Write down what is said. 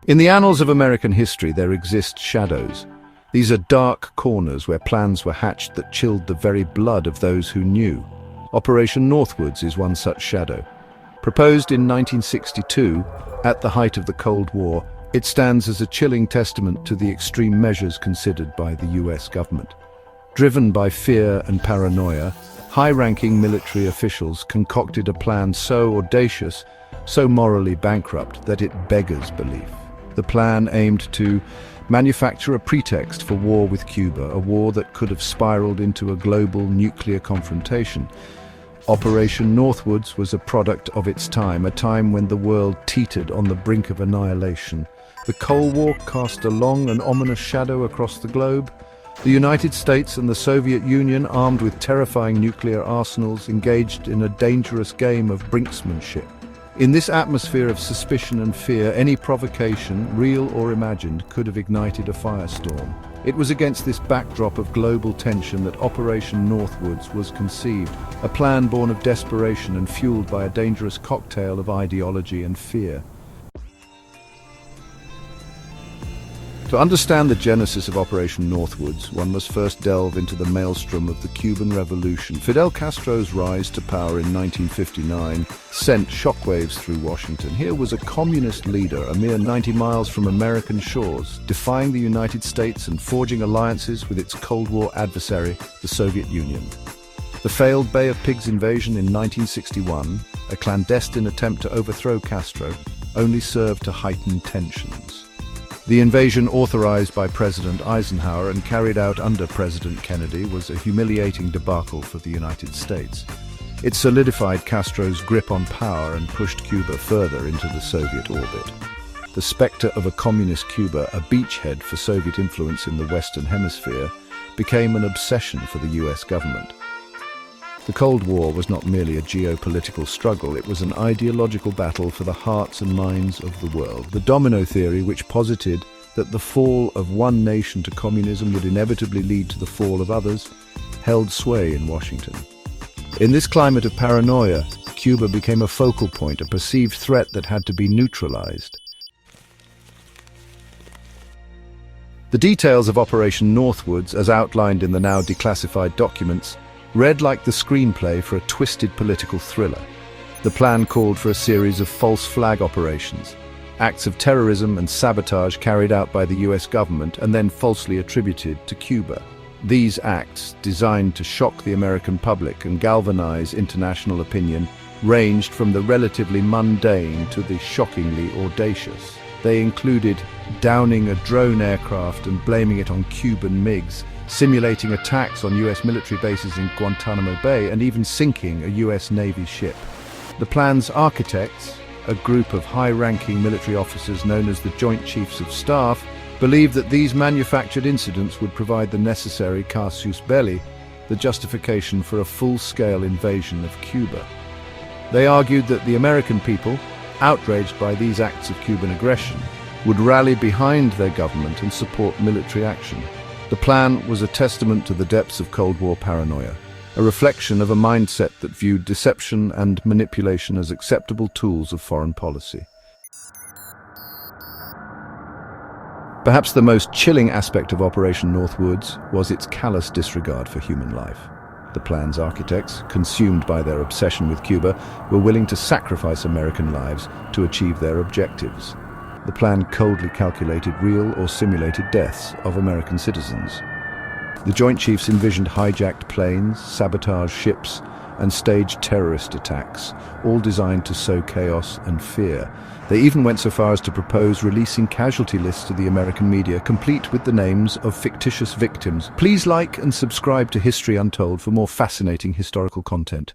In the annals of American history, there exist shadows. These are dark corners where plans were hatched that chilled the very blood of those who knew. Operation Northwoods is one such shadow. Proposed in 1962, at the height of the Cold War, it stands as a chilling testament to the extreme measures considered by the US government. Driven by fear and paranoia, high-ranking military officials concocted a plan so audacious, so morally bankrupt that it beggars belief. The plan aimed to manufacture a pretext for war with Cuba, a war that could have spiraled into a global nuclear confrontation. Operation Northwoods was a product of its time, a time when the world teetered on the brink of annihilation. The Cold War cast a long and ominous shadow across the globe. The United States and the Soviet Union, armed with terrifying nuclear arsenals, engaged in a dangerous game of brinksmanship. In this atmosphere of suspicion and fear, any provocation, real or imagined, could have ignited a firestorm. It was against this backdrop of global tension that Operation Northwoods was conceived, a plan born of desperation and fueled by a dangerous cocktail of ideology and fear. To understand the genesis of Operation Northwoods, one must first delve into the maelstrom of the Cuban Revolution. Fidel Castro's rise to power in 1959 sent shockwaves through Washington. Here was a communist leader, a mere 90 miles from American shores, defying the United States and forging alliances with its Cold War adversary, the Soviet Union. The failed Bay of Pigs invasion in 1961, a clandestine attempt to overthrow Castro, only served to heighten tensions. The invasion, authorized by President Eisenhower and carried out under President Kennedy, was a humiliating debacle for the United States. It solidified Castro's grip on power and pushed Cuba further into the Soviet orbit. The specter of a communist Cuba, a beachhead for Soviet influence in the Western Hemisphere, became an obsession for the US government. The Cold War was not merely a geopolitical struggle, it was an ideological battle for the hearts and minds of the world. The domino theory, which posited that the fall of one nation to communism would inevitably lead to the fall of others, held sway in Washington. In this climate of paranoia, Cuba became a focal point, a perceived threat that had to be neutralized. The details of Operation Northwoods, as outlined in the now declassified documents, read like the screenplay for a twisted political thriller. The plan called for a series of false flag operations, acts of terrorism and sabotage carried out by the US government and then falsely attributed to Cuba. These acts, designed to shock the American public and galvanize international opinion, ranged from the relatively mundane to the shockingly audacious. They included downing a drone aircraft and blaming it on Cuban MiGs, simulating attacks on US military bases in Guantanamo Bay, and even sinking a US Navy ship. The plan's architects, a group of high-ranking military officers known as the Joint Chiefs of Staff, believed that these manufactured incidents would provide the necessary casus belli, the justification for a full-scale invasion of Cuba. They argued that the American people, outraged by these acts of Cuban aggression, would rally behind their government and support military action. The plan was a testament to the depths of Cold War paranoia, a reflection of a mindset that viewed deception and manipulation as acceptable tools of foreign policy. Perhaps the most chilling aspect of Operation Northwoods was its callous disregard for human life. The plan's architects, consumed by their obsession with Cuba, were willing to sacrifice American lives to achieve their objectives. The plan coldly calculated real or simulated deaths of American citizens. The Joint Chiefs envisioned hijacked planes, sabotaged ships, and staged terrorist attacks, all designed to sow chaos and fear. They even went so far as to propose releasing casualty lists to the American media, complete with the names of fictitious victims. Please like and subscribe to History Untold for more fascinating historical content.